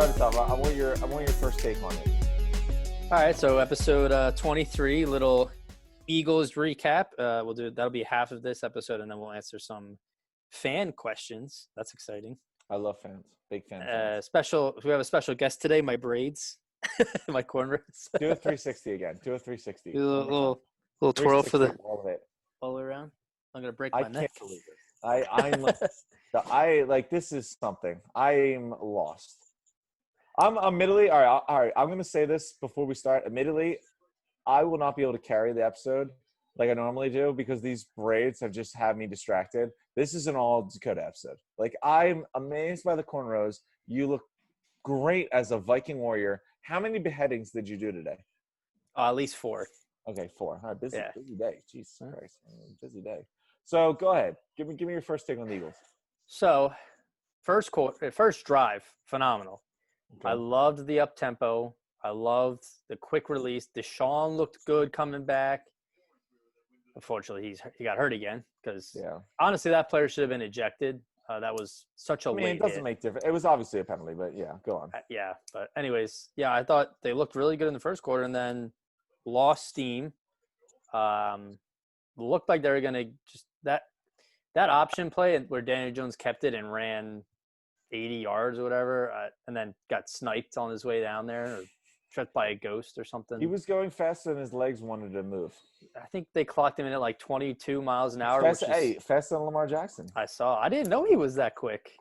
start us off. I want your first take on it. All right, so episode 23, little Eagles recap. That'll be half of this episode, and then we'll answer some fan questions. That's exciting. I love fans, big fans. We have a special guest today. My braids, my cornrows. Do a 360 again. Do a 360. Do a little twirl for the all around. I'm gonna break my neck. I can't believe it. I like this is something. I'm lost. I'm admittedly all right. I'm gonna say this before we start. Admittedly, I will not be able to carry the episode like I normally do because these braids have just had me distracted. This is an all Dakota episode. Like, I'm amazed by the cornrows. You look great as a Viking warrior. How many beheadings did you do today? At least 4. Okay, 4. All right, busy day. Jesus Yeah. Christ, busy day. So go ahead. Give me your first take on the Eagles. So, first drive, phenomenal. Okay. I loved the up tempo. I loved the quick release. Deshaun looked good coming back. Unfortunately, he got hurt again because honestly, that player should have been ejected. That was such a late it doesn't hit. make difference. It was obviously a penalty, but yeah, go on. But anyways, I thought they looked really good in the first quarter and then lost steam. Looked like they were going to just that option play where Daniel Jones kept it and ran 80 yards or whatever, and then got sniped on his way down there or tripped by a ghost or something. He was going faster than his legs wanted to move. I think they clocked him in at like 22 miles an hour. Faster than Lamar Jackson. I didn't know he was that quick.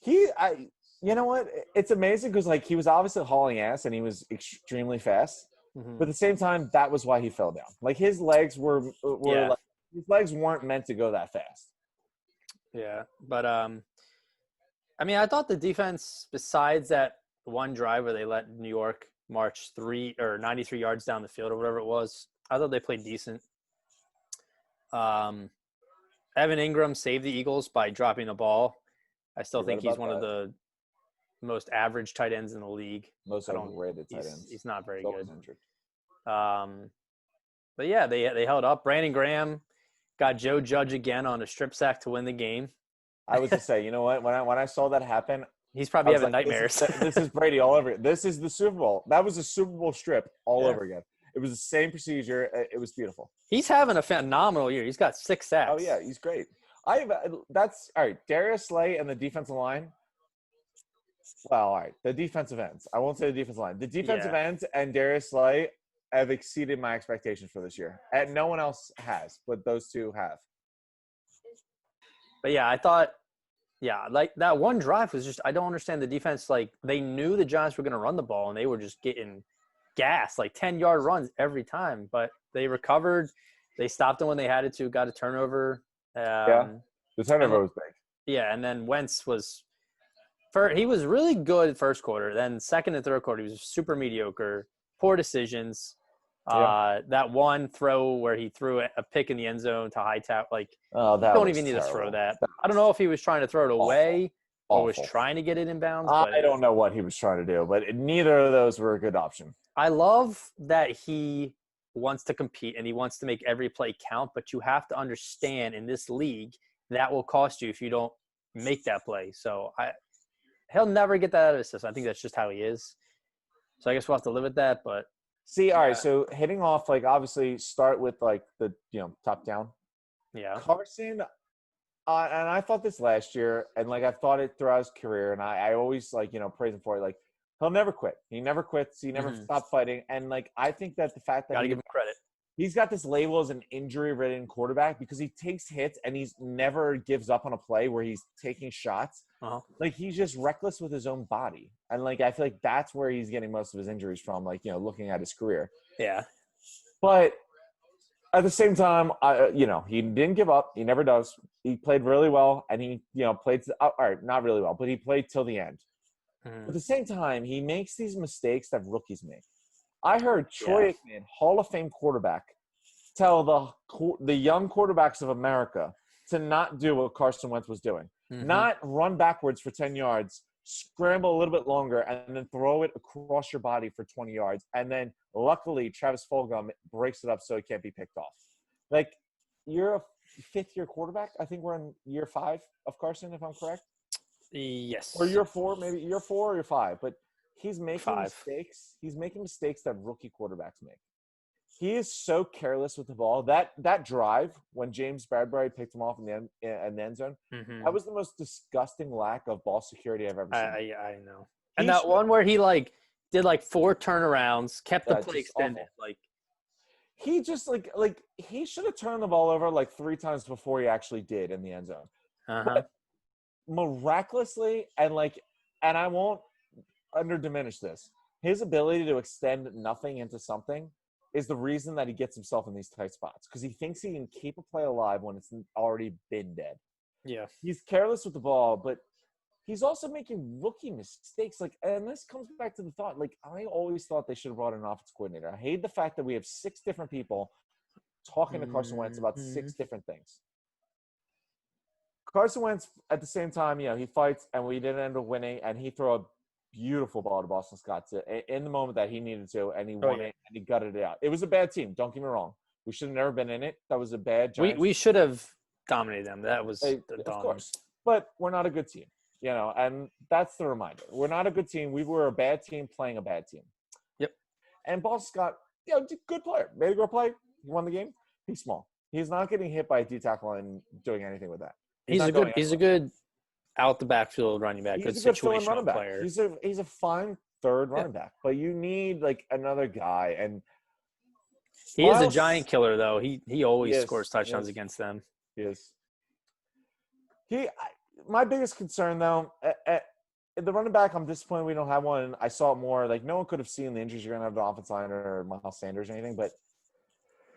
You know what? It's amazing because like he was obviously hauling ass and he was extremely fast. Mm-hmm. But at the same time, that was why he fell down. Like his legs his legs weren't meant to go that fast. Yeah, but I thought the defense, besides that one drive where they let New York march 93 yards down the field or whatever it was, I thought they played decent. Evan Ingram saved the Eagles by dropping the ball. I still think he's one of the most average tight ends in the league. Most overrated tight ends. He's not very good. Injured. But yeah, they held up. Brandon Graham got Joe Judge again on a strip sack to win the game. I was to say, you know what? When I saw that happen, he's probably having nightmares. This is Brady all over. This is the Super Bowl. That was a Super Bowl strip all over again. It was the same procedure. It was beautiful. He's having a phenomenal year. He's got 6 sacks. Oh yeah, he's great. That's all right. Darius Slay and the defensive line. Well, all right. The defensive ends. I won't say the defensive line. The defensive ends and Darius Slay have exceeded my expectations for this year. And no one else has, but those two have. But I thought, like that one drive was just, I don't understand the defense. Like they knew the Giants were going to run the ball and they were just getting gas, like 10-yard runs every time. But they recovered. They stopped them when they had to, got a turnover. The turnover was big. Yeah, and then Wentz he was really good first quarter. Then second and third quarter, he was super mediocre, poor decisions. That one throw where he threw a pick in the end zone to Hightower, you don't even need to throw that. I don't know if he was trying to throw it away or was trying to get it inbounds. I don't know what he was trying to do, but neither of those were a good option. I love that he wants to compete and he wants to make every play count, but you have to understand in this league that will cost you if you don't make that play. So he'll never get that out of his system. I think that's just how he is. So I guess we'll have to live with that, but see, all right, so hitting off, obviously start with, the, top down. Yeah. Carson, and I thought this last year, and, I've thought it throughout his career, and I always, praise him for it. He'll never quit. He never quits. He never stops fighting. And, I think that the fact that – got to give him credit. He's got this label as an injury-ridden quarterback because he takes hits and he's never gives up on a play where he's taking shots. Uh-huh. He's just reckless with his own body. And, I feel like that's where he's getting most of his injuries from, looking at his career. Yeah. But at the same time, he didn't give up. He never does. He played really well, and he, played – all right, not really well, but he played till the end. Mm. At the same time, he makes these mistakes that rookies make. I heard Troy Aikman, Hall of Fame quarterback, tell the young quarterbacks of America to not do what Carson Wentz was doing. Mm-hmm. Not run backwards for 10 yards, scramble a little bit longer, and then throw it across your body for 20 yards. And then, luckily, Travis Fulgham breaks it up so it can't be picked off. You're a fifth-year quarterback. I think we're in year 5 of Carson, if I'm correct. Yes. Or year 4, maybe year 4 or year 5. But he's making 5. mistakes. He's making mistakes that rookie quarterbacks make. He is so careless with the ball. That drive when James Bradbury picked him off in the end zone, that was the most disgusting lack of ball security I've ever seen. I know. And that one where he did 4 turnarounds, kept the play extended. Awful. He just he should have turned the ball over 3 times before he actually did in the end zone. But miraculously, and I won't diminish this, his ability to extend nothing into something is the reason that he gets himself in these tight spots, because he thinks he can keep a play alive when it's already been dead. Yeah. He's careless with the ball, but he's also making rookie mistakes. And this comes back to the thought, I always thought they should have brought an offensive coordinator. I hate the fact that we have 6 different people talking to Carson Wentz about 6 different things. Carson Wentz, at the same time, he fights, and we didn't end up winning, and he threw a beautiful ball to Boston Scott in the moment that he needed to, and he won it, and he gutted it out. It was a bad team. Don't get me wrong. We should have never been in it. That was a bad Giants. We should have dominated them. That was of course. But we're not a good team, and that's the reminder. We're not a good team. We were a bad team playing a bad team. Yep. And Boston Scott, good player. Made a good play. He won the game. He's small. He's not getting hit by a D tackle and doing anything with that. He's a good out the backfield running back. He's a good situational player. He's a fine third running back, but you need another guy. And he is a giant killer, though. He always scores touchdowns against them. He is. My biggest concern, though, the running back, I'm disappointed we don't have one. I saw it more. No one could have seen the injuries you're going to have to offensive line or Miles Sanders or anything, but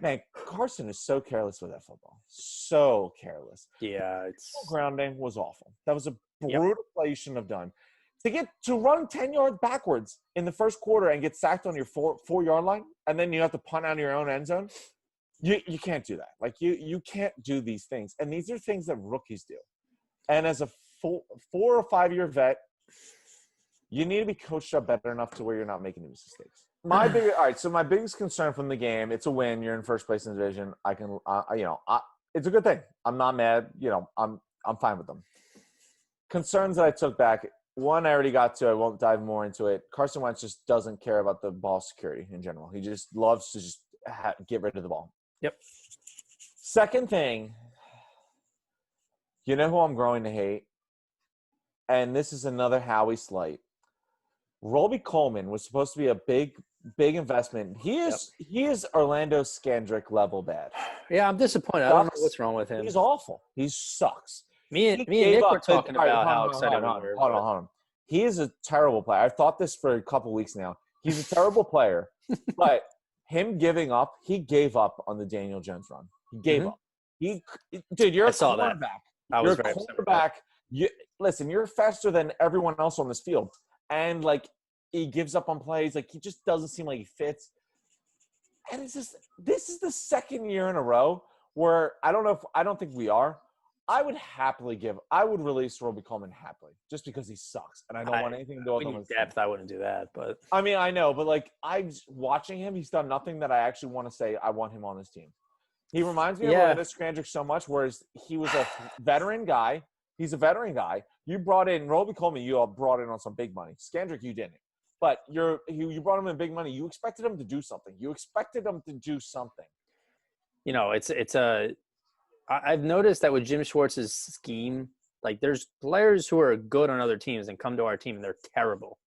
man, Carson is so careless with that football. So careless. Yeah, grounding was awful. That was a brutal play you shouldn't have done. To run 10 yards backwards in the first quarter and get sacked on your 4-yard line, and then you have to punt out of your own end zone. You can't do that. You can't do these things, and these are things that rookies do. And as a 4 or 5 year vet, you need to be coached up better enough to where you're not making these mistakes. So my biggest concern from the game, it's a win. You're in first place in the division. I can, it's a good thing. I'm not mad. I'm fine with them. Concerns that I took back. One, I already got to. I won't dive more into it. Carson Wentz just doesn't care about the ball security in general. He just loves to just get rid of the ball. Yep. Second thing, who I'm growing to hate, and this is another Howie slight. Roby Coleman was supposed to be a big investment. He is Orlando Scandrick level bad. Yeah, I'm disappointed. I don't know what's wrong with him. He's awful. He sucks. Me and Nick were talking about how excited we were. Hold on. He is a terrible player. I've thought this for a couple weeks now. He's a terrible player, but him giving up, he gave up on the Daniel Jones run. He gave up. You're a quarterback. You're a quarterback. Listen, you're faster than everyone else on this field. And he gives up on plays. He just doesn't seem like he fits. And this is the second year in a row where I don't think we are. I would release Roby Coleman happily just because he sucks. And I don't want anything to do with him. Depth, I wouldn't do that. But I mean, I know, but I'm watching him. He's done nothing that I actually want to say I want him on this team. He reminds me of Orlando Scandrick so much, whereas he was a veteran guy. He's a veteran guy. You brought in Roby Coleman. You all brought in on some big money. Scandrick, you didn't. But you brought him in big money. You expected him to do something. I've noticed that with Jim Schwartz's scheme, there's players who are good on other teams and come to our team and they're terrible.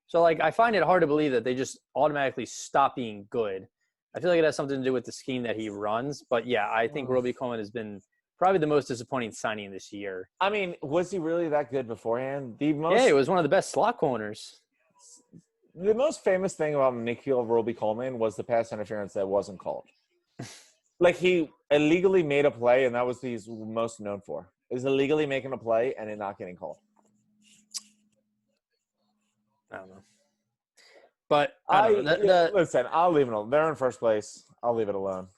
So I find it hard to believe that they just automatically stop being good. I feel like it has something to do with the scheme that he runs. But yeah, I think Roby Coleman has been probably the most disappointing signing this year. I mean, was he really that good beforehand? He was one of the best slot corners. The most famous thing about Nikhil Roby Coleman was the pass interference that wasn't called. He illegally made a play, and that was he's most known for. Is illegally making a play and it not getting called. I don't know. But listen, I'll leave it alone. They're in first place. I'll leave it alone.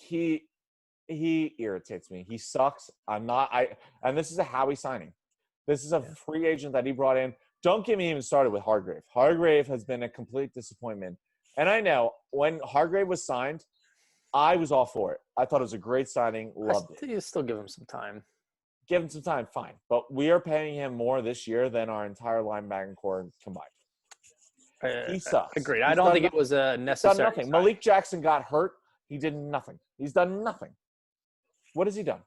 He irritates me. He sucks. And this is a Howie signing. This is a free agent that he brought in. Don't get me even started with Hargrave. Hargrave has been a complete disappointment. And I know when Hargrave was signed, I was all for it. I thought it was a great signing. Loved it. You still give him some time. give him some time, fine. But we are paying him more this year than our entire linebacking core combined. He sucks. Agreed. I don't think it was a necessary. He's done nothing. Malik Jackson got hurt. He did nothing. He's done nothing. What has he done?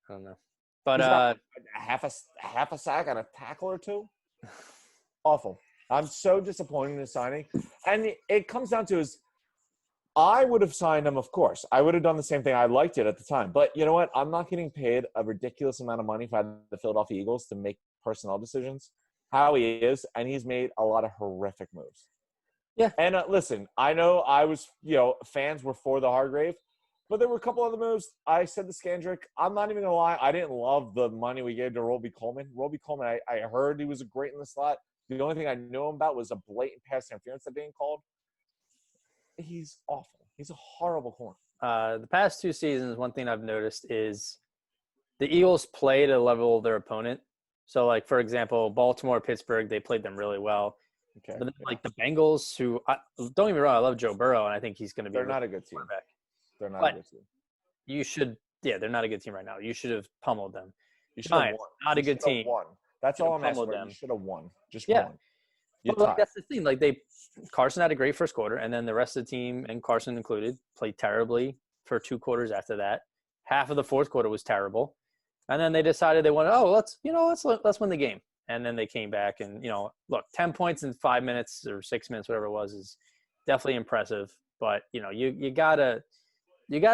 I don't know. But He's got half a sack and a tackle or two. Awful. I'm so disappointed in his signing. And it comes down to is I would have signed him, of course. I would have done the same thing. I liked it at the time. But you know what? I'm not getting paid a ridiculous amount of money by the Philadelphia Eagles to make personnel decisions. How he is, and he's made a lot of horrific moves. Yeah. And listen, I know I was, fans were for the Hargrave, but there were a couple other moves. I said to Skandrick, I'm not even going to lie, I didn't love the money we gave to Roby Coleman. Roby Coleman, I heard he was great in the slot. The only thing I knew him about was a blatant pass interference that being called. He's awful. He's a horrible corner. The past 2 seasons, one thing I've noticed is the Eagles played at a level of their opponent. So, like, for example, Baltimore, Pittsburgh, they played them really well. Okay. But then, like, the Bengals, don't get me wrong, I love Joe Burrow, and I think he's going to be They're not a good team. They're not a good team. They're not a good team right now. You should have pummeled them. You should have won. Not a good team. Won. That's all I'm asking for. You should have won. Just won. Well, that's the thing. Like, Carson had a great first quarter, and then the rest of the team, and Carson included, played terribly for 2 quarters after that. Half of the fourth quarter was terrible. And then they decided they wanted, let's win the game. And then they came back and, look, 10 points in 5 minutes or 6 minutes, whatever it was, is definitely impressive. But, you gotta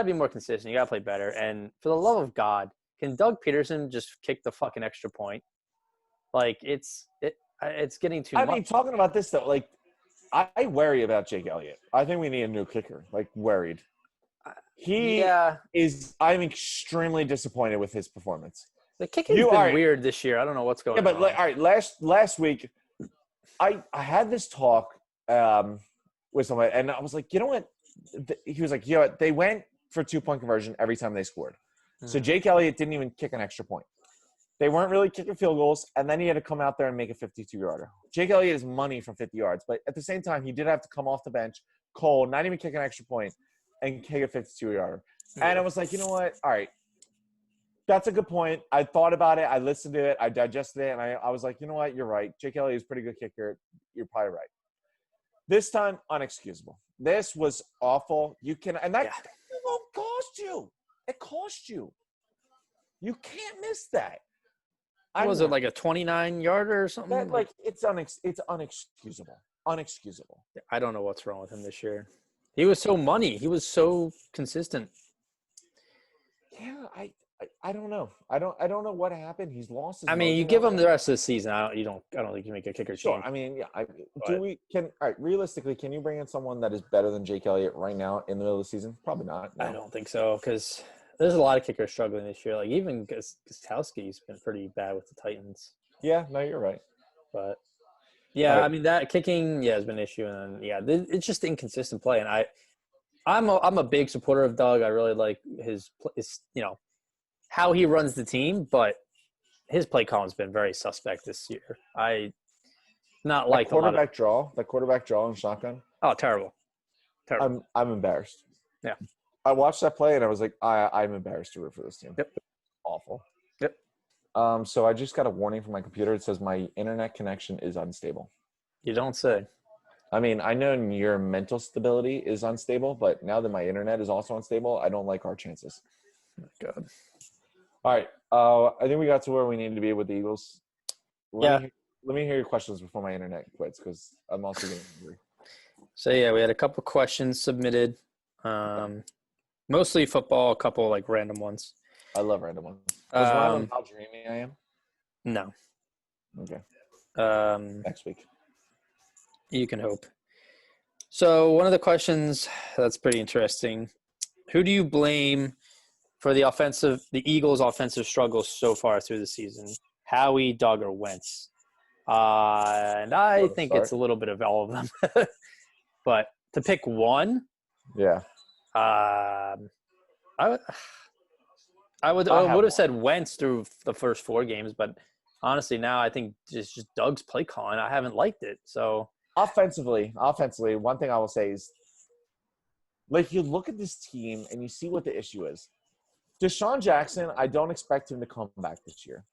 be more consistent. You gotta play better. And for the love of God, can Doug Peterson just kick the fucking extra point? Like, it's getting too much. I mean, talking about this though, like, I worry about Jake Elliott. I think we need a new kicker. Like, worried. I'm extremely disappointed with his performance. The kicking's been weird this year. I don't know what's going on. Yeah, but all right, last week, I had this talk with somebody, and I was like, you know what? He was like, they went for 2-point conversion every time they scored. So Jake Elliott didn't even kick an extra point. They weren't really kicking field goals, and then he had to come out there and make a 52-yarder. Jake Elliott is money from 50 yards, but at the same time, he did have to come off the bench, cold, not even kick an extra point, and kick a 52-yarder. And I was like, you know what? All right. That's a good point. I thought about it. I listened to it. I digested it. And I was like, you know what? You're right. Jake Elliott is a pretty good kicker. You're probably right. This time, unexcusable. This was awful. That won't cost you. It cost you. You can't miss that. Was it like a 29-yarder or something? It's unexcusable. Unexcusable. I don't know what's wrong with him this year. He was so money. He was so consistent. Yeah, I don't know. I don't know what happened. He's lost his you give him the rest of the season. I don't think you make a kicker sure. change. I mean, yeah. Realistically, can you bring in someone that is better than Jake Elliott right now in the middle of the season? Probably not. No. I don't think so, because there's a lot of kickers struggling this year. Like, even Gostowski's been pretty bad with the Titans. Yeah, no, you're right. But yeah, I mean, that kicking, has been an issue, and it's just inconsistent play. And I'm a big supporter of Doug. I really like his how he runs the team, but his play calling's been very suspect this year. That quarterback draw and shotgun. Oh, terrible. I'm embarrassed. Yeah. I watched that play and I was like, I'm embarrassed to root for this team. Yep. Awful. Yep. So I just got a warning from my computer. It says my internet connection is unstable. You don't say. I mean, I know your mental stability is unstable, but now that my internet is also unstable, I don't like our chances. Oh my God. All right. I think we got to where we needed to be with the Eagles. Let me hear your questions before my internet quits, because I'm also getting angry. So, we had a couple questions submitted. Mostly football, a couple like random ones. I love random ones. Was one of them how dreamy I am? No. Okay. Next week. You can hope. So one of the questions that's pretty interesting. Who do you blame for the Eagles' offensive struggles so far through the season? Howie, Doug, or Wentz? And I think it's a little bit of all of them. But to pick one, I would have said Wentz through the first 4 games, but honestly now I think it's just Doug's play calling. I haven't liked it. So offensively, one thing I will say is, like, you look at this team and you see what the issue is. Deshaun Jackson, I don't expect him to come back this year.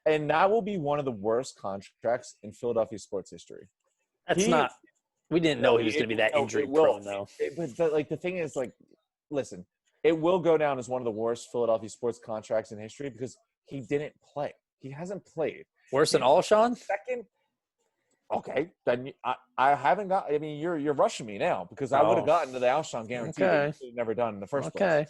And that will be one of the worst contracts in Philadelphia sports history. That's not – we didn't know he was going to be that injury prone, though. But the thing is, like, listen, it will go down as one of the worst Philadelphia sports contracts in history because he didn't play. He hasn't played. Worse than Alshon? Second. Okay, then I haven't got. I mean, you're rushing me now because I would have gotten to the Alshon guarantee that you never done in the first place.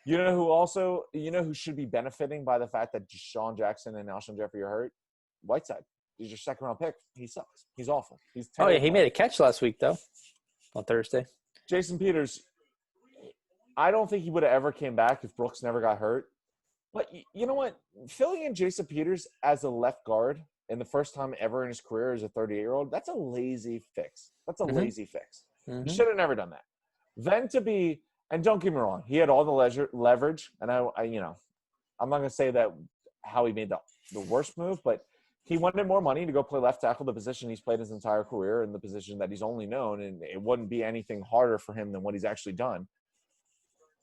You know who should be benefiting by the fact that Deshaun Jackson and Alshon Jeffrey are hurt? Whiteside. He's your second round pick. He sucks. He's awful. He's terrible. Oh yeah, he made a catch last week though, on Thursday. Jason Peters. I don't think he would have ever came back if Brooks never got hurt. But you know what? Filling in Jason Peters as a left guard in the first time ever in his career as a 38-year-old, that's a lazy fix. That's a lazy fix. He should have never done that. Then to be, and don't get me wrong, he had all the leverage, and I'm not going to say that how he made the worst move, but he wanted more money to go play left tackle, the position he's played his entire career and the position that he's only known, and it wouldn't be anything harder for him than what he's actually done.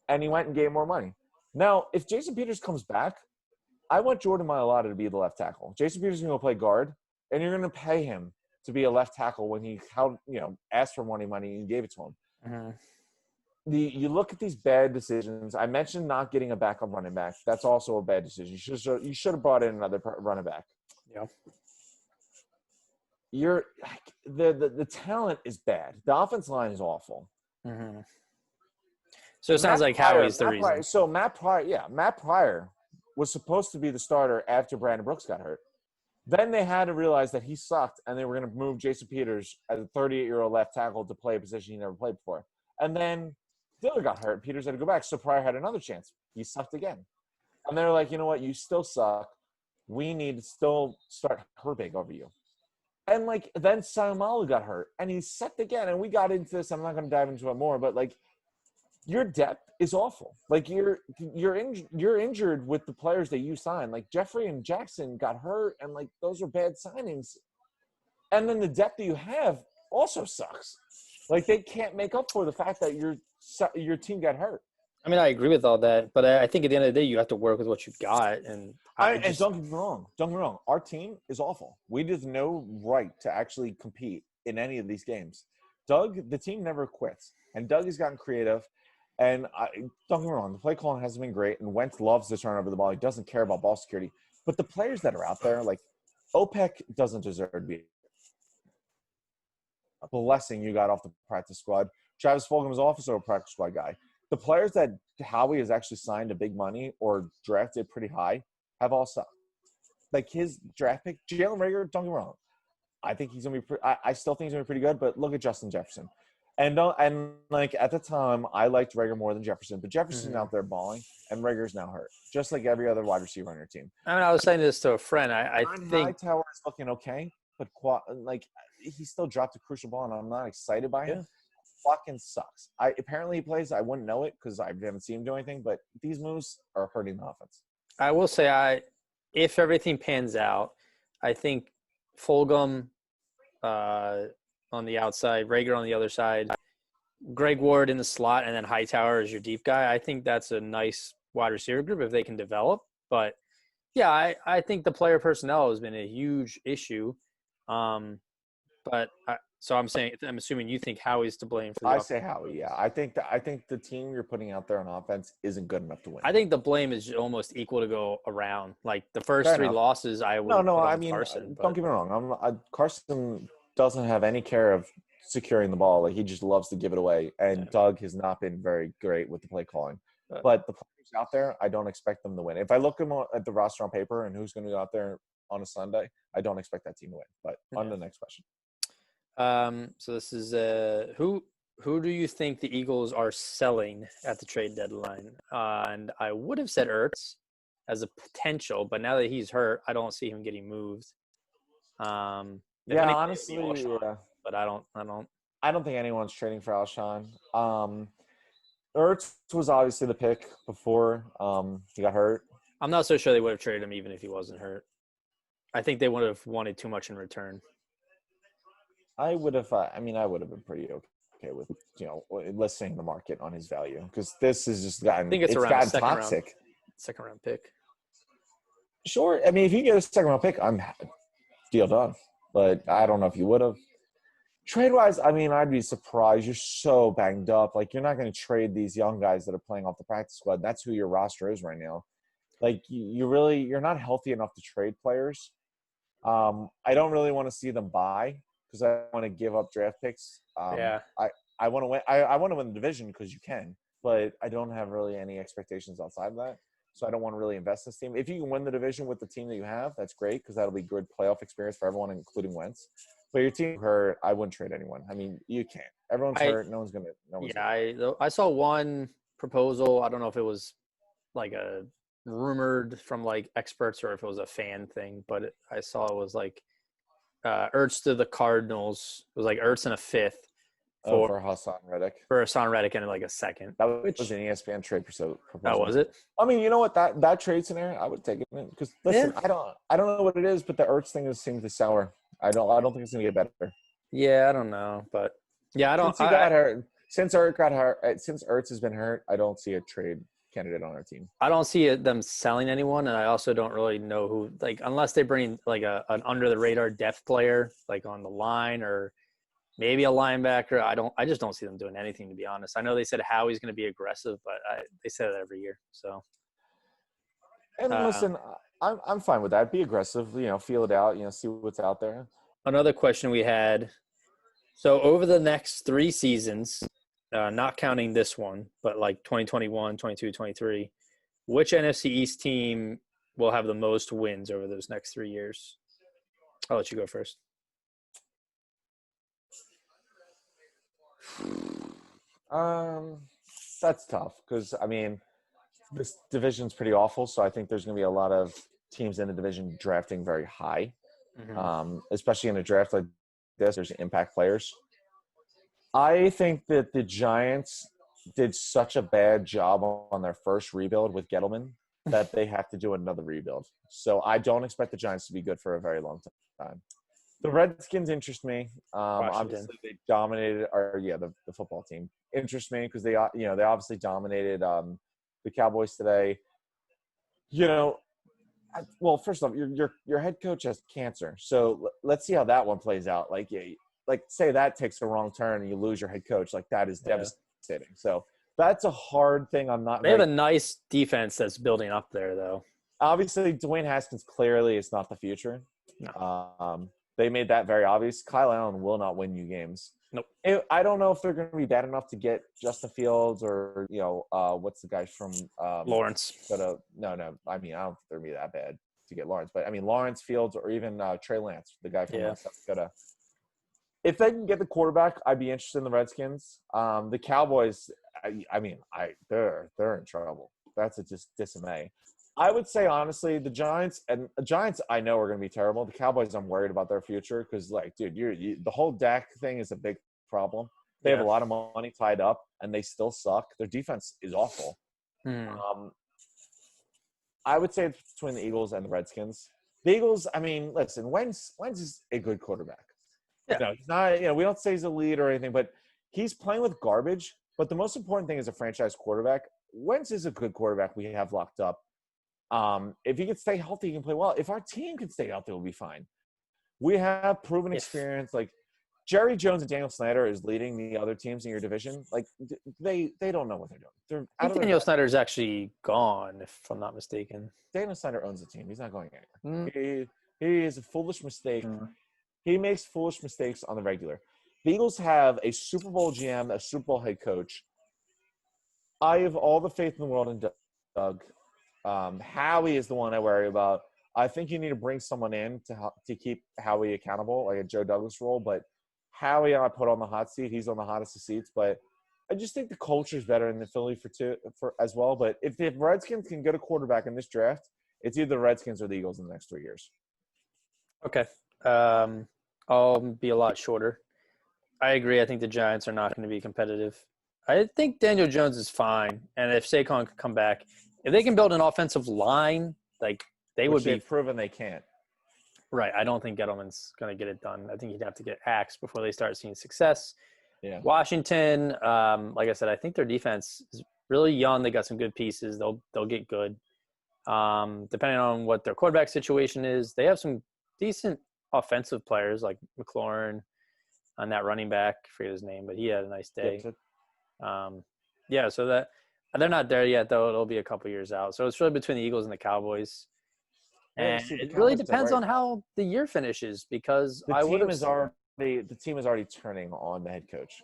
And he went and gave more money. Now, if Jason Peters comes back, I want Jordan Mailata to be the left tackle. Jason Peters is going to play guard, and you're going to pay him to be a left tackle when he asked for money and gave it to him. You look at these bad decisions. I mentioned not getting a backup running back. That's also a bad decision. You should have brought in another running back. Yeah. The talent is bad. The offense line is awful. So it sounds like Howie's the reason. So Matt Pryor was supposed to be the starter after Brandon Brooks got hurt. Then they had to realize that he sucked, and they were going to move Jason Peters as a 38-year-old left tackle to play a position he never played before. And then Diller got hurt. Peters had to go back, so Pryor had another chance. He sucked again. And they were like, you know what? You still suck. We need to still start Herbig over you. And, then Sayamalu got hurt, and he sucked again. And we got into this. I'm not going to dive into it more, but, your depth is awful. You're injured with the players that you signed. Jeffrey and Jackson got hurt, and those are bad signings. And then the depth that you have also sucks. They can't make up for the fact that your team got hurt. I mean, I agree with all that, but I think at the end of the day, you have to work with what you've got. And don't get me wrong. Don't get me wrong. Our team is awful. We have no right to actually compete in any of these games. Doug, the team never quits, and Doug has gotten creative. And don't get me wrong, the play calling hasn't been great, and Wentz loves to turn over the ball. He doesn't care about ball security. But the players that are out there, OPEC doesn't deserve to be a blessing you got off the practice squad. Travis Fulgham is also a practice squad guy. The players that Howie has actually signed to big money or drafted pretty high have all sucked. His draft pick, Jalen Reagor, don't get me wrong. I think he's going to be I still think he's going to be pretty good, but look at Justin Jefferson. And at the time, I liked Reagor more than Jefferson, but Jefferson's out there balling, and Rager's now hurt, just like every other wide receiver on your team. I mean, I was saying this to a friend. I think Hightower is looking okay, but he still dropped a crucial ball, and I'm not excited by him. Fucking sucks. Apparently he plays. I wouldn't know it because I haven't seen him do anything, but these moves are hurting the offense. I will say, if everything pans out, I think Fulgham on the outside, Reagor on the other side, Greg Ward in the slot, and then Hightower as your deep guy. I think that's a nice wide receiver group if they can develop. But, yeah, I think the player personnel has been a huge issue. So I'm assuming you think Howie's to blame for that. I say Howie, yeah. I think the team you're putting out there on offense isn't good enough to win. I think the blame is almost equal to go around. The first three losses, I would Carson. Don't get me wrong. Carson doesn't have any care of securing the ball. He just loves to give it away. And Doug has not been very great with the play calling. But the players out there, I don't expect them to win. If I look at the roster on paper and who's going to go out there on a Sunday, I don't expect that team to win. But on to the next question. So this is who do you think the Eagles are selling at the trade deadline? And I would have said Ertz as a potential, but now that he's hurt, I don't see him getting moved. Honestly, but I don't think anyone's trading for Alshon. Ertz was obviously the pick before he got hurt. I'm not so sure they would have traded him even if he wasn't hurt. I think they would have wanted too much in return. I would have been pretty okay with listening the market on his value because this has just gotten I think it's around a gotten second toxic. Second round pick. Sure, I mean if you get a second round pick, I'm deal done. But I don't know if you would have. Trade wise, I mean, I'd be surprised. You're so banged up. Like, you're not going to trade these young guys that are playing off the practice squad. That's who your roster is right now. Like, you're not healthy enough to trade players. I don't really want to see them buy because I want to give up draft picks. I want to win. I want to win the division because you can, but I don't have really any expectations outside of that. So I don't want to really invest in this team. If you can win the division with the team that you have, that's great because that'll be good playoff experience for everyone, including Wentz. But your team hurt, I wouldn't trade anyone. I mean, you can't. Everyone's hurt. No one's gonna. I saw one proposal. I don't know if it was like a rumored from like experts or if it was a fan thing, but I saw it was like Ertz to the Cardinals. It was like Ertz in a fifth for Hassan Reddick. For Hassan Reddick and like a second. That was an ESPN trade proposal. That was it? I mean, you know what? That trade scenario, I would take it because listen, yeah. I don't know what it is, but the Ertz thing seems to sour. I don't think it's gonna get better. Yeah, I don't know, but yeah, I don't. Since Ertz has been hurt, I don't see a trade candidate on our team. I don't see them selling anyone, and I also don't really know who. Like, unless they bring like an under the radar depth player, like on the line or maybe a linebacker. I just don't see them doing anything, to be honest. I know they said Howie's going to be aggressive, but they say that every year. So, and listen, I'm fine with that. Be aggressive, feel it out, see what's out there. Another question we had. So over the next 3 seasons, not counting this one, but like 2021, 22, 23, which NFC East team will have the most wins over those next 3 years? I'll let you go first. That's tough because, I mean, this division's pretty awful, so I think there's going to be a lot of teams in the division drafting very high, especially in a draft like this. There's impact players. I think that the Giants did such a bad job on their first rebuild with Gettleman that they have to do another rebuild. So I don't expect the Giants to be good for a very long time. The Redskins interest me. Obviously, they dominated the football team interests me because they obviously dominated the Cowboys today. Well, first off, your head coach has cancer, so let's see how that one plays out. Like say that takes a wrong turn and you lose your head coach, like that is devastating. So that's a hard thing. They have a nice defense that's building up there, though. Obviously, Dwayne Haskins clearly is not the future. No. They made that very obvious. Kyle Allen will not win you games. Nope. I don't know if they're going to be bad enough to get Justin Fields or what's the guy from Lawrence. No. I mean, I don't think they're going to be that bad to get Lawrence, but I mean Lawrence, Fields, or even Trey Lance, the guy from South Dakota. If they can get the quarterback, I'd be interested in the Redskins. The Cowboys, they're in trouble. That's just dismay. I would say, honestly, the Giants I know are going to be terrible. The Cowboys, I'm worried about their future because, the whole Dak thing is a big problem. They have a lot of money tied up, and they still suck. Their defense is awful. I would say it's between the Eagles and the Redskins. The Eagles, I mean, listen, Wentz is a good quarterback. Yeah. He's not, we don't say he's a lead or anything, but he's playing with garbage. But the most important thing is a franchise quarterback. Wentz is a good quarterback we have locked up. If he can stay healthy, he can play well. If our team can stay healthy, we'll be fine. We have proven experience. Like Jerry Jones and Daniel Snyder is leading the other teams in your division. Like they don't know what they're doing. I think Daniel Snyder is actually gone, if I'm not mistaken. Daniel Snyder owns the team. He's not going anywhere. He is a foolish mistake. He makes foolish mistakes on the regular. The Eagles have a Super Bowl GM, a Super Bowl head coach. I have all the faith in the world in Doug. Howie is the one I worry about. I think you need to bring someone in to keep Howie accountable, like a Joe Douglas role. But Howie, I put on the hot seat. He's on the hottest of seats. But I just think the culture is better in the Philly for as well. But if the Redskins can get a quarterback in this draft, it's either the Redskins or the Eagles in the next 3 years. Okay. I'll be a lot shorter. I agree. I think the Giants are not going to be competitive. I think Daniel Jones is fine. And if Saquon could come back, if they can build an offensive line, like would be proven they can't. Right. I don't think Gettleman's going to get it done. I think he'd have to get axed before they start seeing success. Yeah. Washington, like I said, I think their defense is really young. They got some good pieces. They'll get good. Depending on what their quarterback situation is, they have some decent offensive players like McLaurin on that running back. I forget his name, but he had a nice day. Yeah, so that they're not there yet, though. It'll be a couple years out. So it's really between the Eagles and the Cowboys. And it really depends on how the year finishes because the team is already turning on the head coach.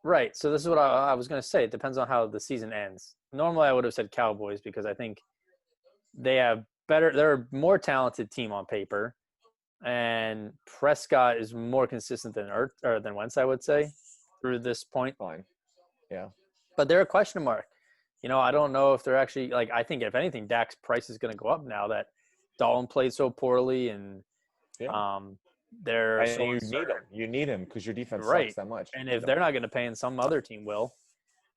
Right. So this is what I was going to say. It depends on how the season ends. Normally, I would have said Cowboys because I think they're a more talented team on paper, and Prescott is more consistent than Wentz, I would say, through this point. Fine. Yeah. But they're a question mark. I don't know if they're actually I think if anything, Dak's price is going to go up now that Dalton played so poorly and they're so uncertain. You need him because your defense right. sucks that much. And if they're not going to pay him, some other team will.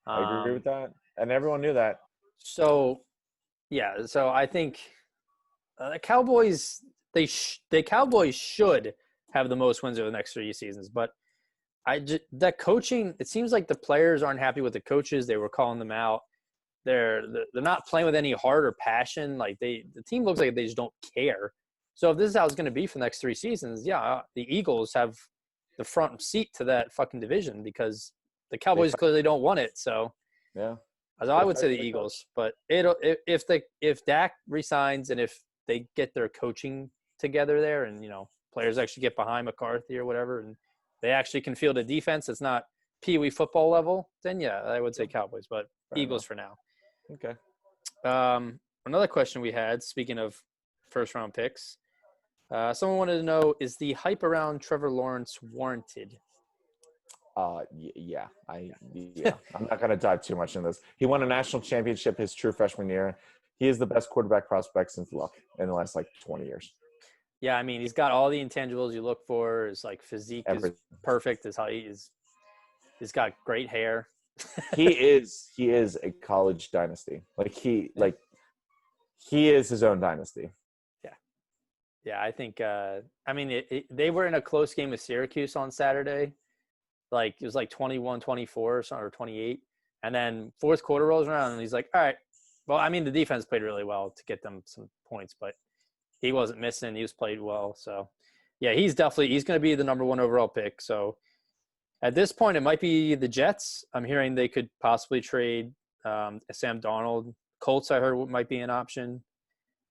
I agree with that. And everyone knew that. So, yeah. So I think the Cowboys, the Cowboys should have the most wins over the next 3 seasons. But that coaching, it seems like the players aren't happy with the coaches. They were calling them out. They're not playing with any heart or passion. The team looks like they just don't care. So if this is how it's going to be for the next 3 seasons, yeah, the Eagles have the front seat to that fucking division because the Cowboys clearly don't want it. So yeah, I would say the Eagles. But if Dak resigns and if they get their coaching together there, and players actually get behind McCarthy or whatever, and they actually can field a defense that's not Pee-wee football level, then yeah, I would say Cowboys. But Eagles for now. Okay. Another question we had, speaking of first-round picks, someone wanted to know, is the hype around Trevor Lawrence warranted? Yeah. I'm not going to dive too much into this. He won a national championship his true freshman year. He is the best quarterback prospect since Luck in the last 20 years. Yeah, I mean, he's got all the intangibles you look for. His physique is perfect. His height is. He's got great hair. He is a college dynasty. He is his own dynasty. Yeah, I think. I mean, they were in a close game with Syracuse on Saturday. It was 21-24 or 28, and then fourth quarter rolls around, and he's like, "All right." Well, I mean, the defense played really well to get them some points, but he wasn't missing. He was played well, so yeah, he's going to be the number 1 overall pick. So. At this point, it might be the Jets. I'm hearing they could possibly trade Sam Darnold. Colts, I heard, might be an option.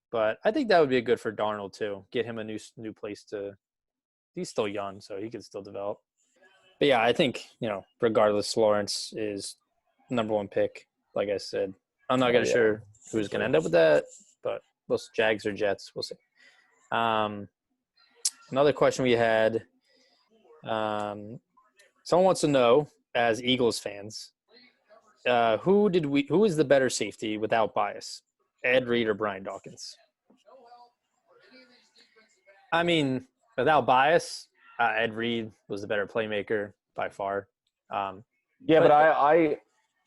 But I think that would be good for Darnold, too. Get him a new place to – he's still young, so he can still develop. But, yeah, I think, regardless, Lawrence is number 1 pick, like I said. I'm not sure who's going to end up with that, but most Jags or Jets, we'll see. Another question we had someone wants to know, as Eagles fans, who is the better safety without bias, Ed Reed or Brian Dawkins? I mean, without bias, Ed Reed was the better playmaker by far. But I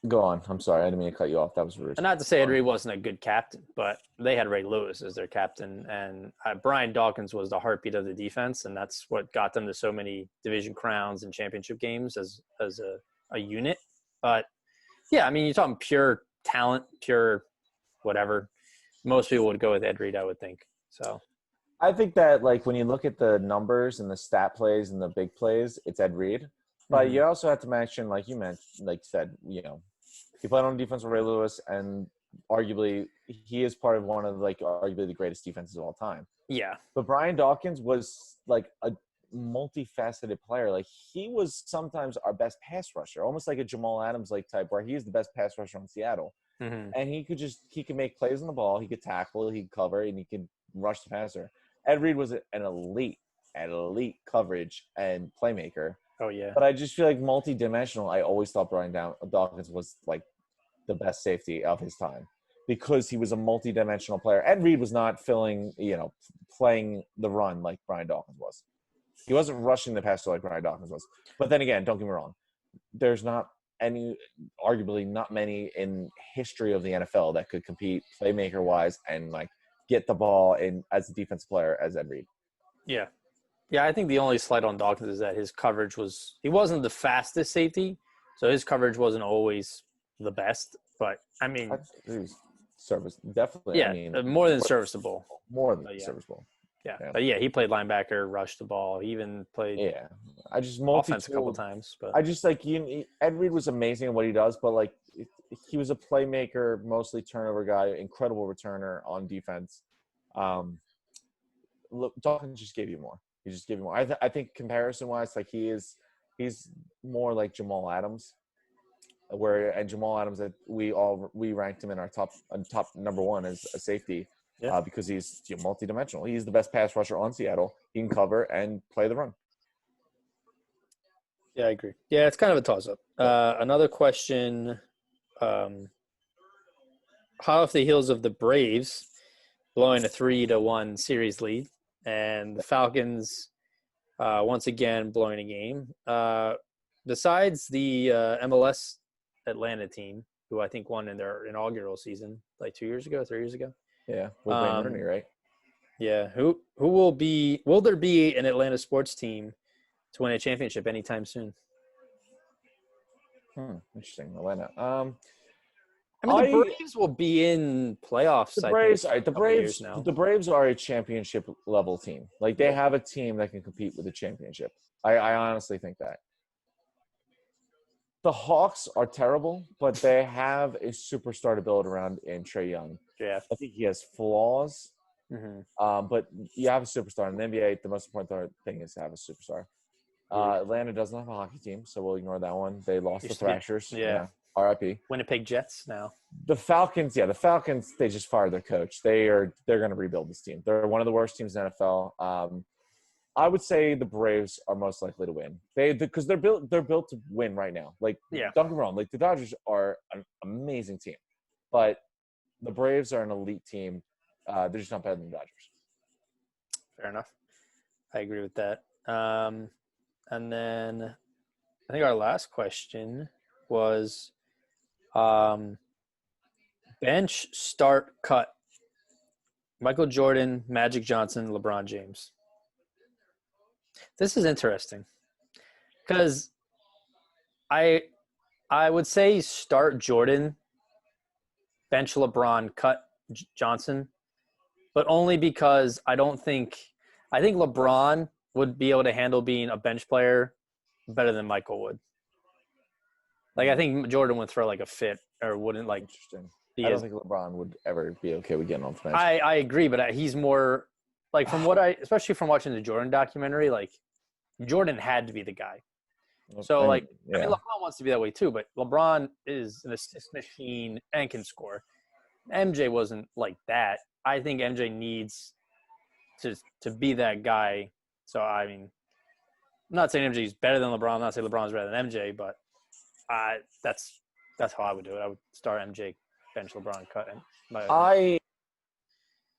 go on. I'm sorry, I didn't mean to cut you off. That was rude. Not to say Ed Reed wasn't a good captain, but they had Ray Lewis as their captain, and Brian Dawkins was the heartbeat of the defense, and that's what got them to so many division crowns and championship games as a unit. But yeah, I mean, you're talking pure talent, pure whatever. Most people would go with Ed Reed, I would think. So I think that when you look at the numbers and the stat plays and the big plays, it's Ed Reed. But you also have to mention, like you said, he played on defense with Ray Lewis, and arguably he is part of one of arguably the greatest defenses of all time. Yeah. But Brian Dawkins was a multifaceted player. He was sometimes our best pass rusher, almost like a Jamal Adams type, where he is the best pass rusher in Seattle. Mm-hmm. And he could make plays on the ball, he could tackle, he could cover, and he could rush the passer. Ed Reed was an elite coverage and playmaker. Oh, yeah. But I just feel multi-dimensional. I always thought Brian Dawkins was the best safety of his time because he was a multi-dimensional player. Ed Reed was not playing the run like Brian Dawkins was. He wasn't rushing the passer like Brian Dawkins was. But then again, don't get me wrong. There's arguably not many in history of the NFL that could compete playmaker-wise and get the ball in as a defensive player as Ed Reed. Yeah. Yeah, I think the only slight on Dawkins is that his coverage he wasn't the fastest safety, so his coverage wasn't always the best. But I mean, He's definitely. I yeah, mean, more than serviceable. more than But yeah, serviceable. yeah, Yeah. but yeah, he played linebacker, rushed the ball. He even played I just offense a couple multi-tool. times. But I just like Ed Reed was amazing at what he does, but like he was a playmaker, mostly turnover guy, incredible returner on defense. Look, Dawkins just gave you more. He just gave you more. I think comparison wise, like he's more like Jamal Adams, and Jamal Adams we ranked him in our top number one as a safety. yeah, Because he's multidimensional. He's the best pass rusher on Seattle. He can cover and play the run. yeah, I agree. Yeah, it's kind of a toss-up. Another question: hot off the heels of the Braves blowing a 3-1 series lead, and the Falcons once again blowing a game. Besides the MLS Atlanta team, who I think won in their inaugural season like 3 years ago. Yeah, with Wayne Rooney, right? Yeah. Who will there be an Atlanta sports team to win a championship anytime soon? Interesting. Atlanta. I mean, the Braves will be in playoffs. The Braves, all right, now. the Braves are a championship level team. Like they have a team that can compete with a championship. I honestly think that. The Hawks are terrible, but they have a superstar to build around in Trae Young. Yeah. I think he has flaws, Mm-hmm. but you have a superstar in the NBA. The most important thing is to have a superstar. Atlanta doesn't have a hockey team, so we'll ignore that one. They lost the Thrashers. Yeah. RIP. Winnipeg Jets now. The Falcons, they just fired their coach. They're going to rebuild this team. They're one of the worst teams in the NFL. I would say the Braves are most likely to win. Because they're built to win right now. Like, don't get me wrong. Like the Dodgers are an amazing team, but the Braves are an elite team. They're just not better than the Dodgers. Fair enough. I agree with that. And then I think our last question was bench, start, cut. Michael Jordan, Magic Johnson, LeBron James. This is interesting because I would say start Jordan, bench LeBron, cut Johnson, but only because I think LeBron would be able to handle being a bench player better than Michael would. Like I think Jordan would throw like a fit or wouldn't like. Interesting. I don't think LeBron would ever be okay with getting off the bench. I agree, but he's more like especially from watching the Jordan documentary, like Jordan had to be the guy. So I mean, LeBron wants to be that way too, but LeBron is an assist machine and can score. MJ wasn't like that. I think MJ needs to be that guy. So I mean, I'm not saying MJ is better than LeBron. I'm not saying LeBron's better than MJ, but that's how I would do it. I would start MJ, bench LeBron, cut. I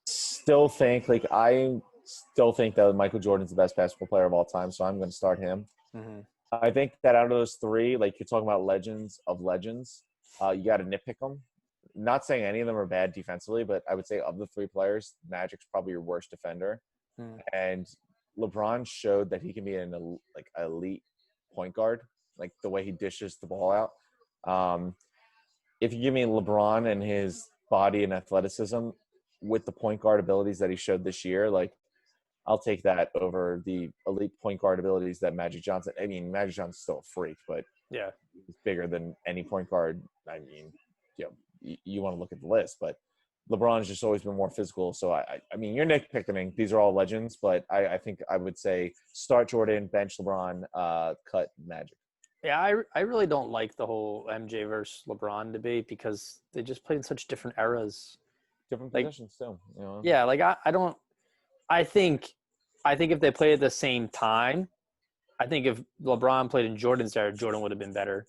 still think that Michael Jordan's the best basketball player of all time, so I'm going to start him. Mm-hmm. I think that out of those three, like you're talking about legends of legends, you got to nitpick them. Not saying any of them are bad defensively, but I would say of the three players, Magic's probably your worst defender, and LeBron showed that he can be an elite point guard, like the way he dishes the ball out. If you give me LeBron and his body and athleticism with the point guard abilities that he showed this year, like I'll take that over the elite point guard abilities that Magic Johnson. I mean, Magic Johnson's still a freak, but he's bigger than any point guard. I mean, you want to look at the list, but LeBron's just always been more physical. So I mean, you're nitpicking. These are all legends, but I think I would say start Jordan, bench LeBron, cut Magic. Yeah, I really don't like the whole MJ versus LeBron debate because they just played in such different eras. Different positions too. Yeah, like I don't – I think if they played at the same time, I think if LeBron played in Jordan's era, Jordan would have been better.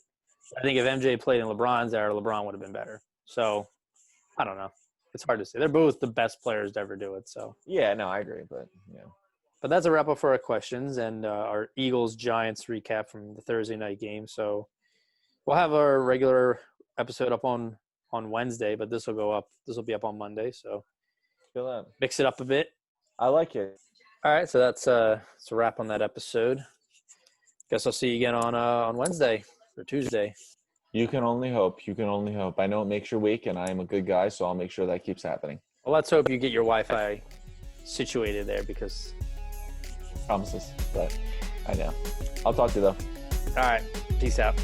I think if MJ played in LeBron's era, LeBron would have been better. So, I don't know. It's hard to say. They're both the best players to ever do it. So yeah, no, I agree, but yeah. But that's a wrap up for our questions and our Eagles-Giants recap from the Thursday night game. So we'll have our regular episode up on Wednesday, but this will go up. This will be up on Monday. So feel that. Mix it up a bit. I like it. All right, so that's a wrap on that episode. Guess I'll see you again on Wednesday or Tuesday. You can only hope. You can only hope. I know it makes your week, and I am a good guy, so I'll make sure that keeps happening. Well, let's hope you get your Wi-Fi situated there because promises, but I know. I'll talk to you though. All right, peace out.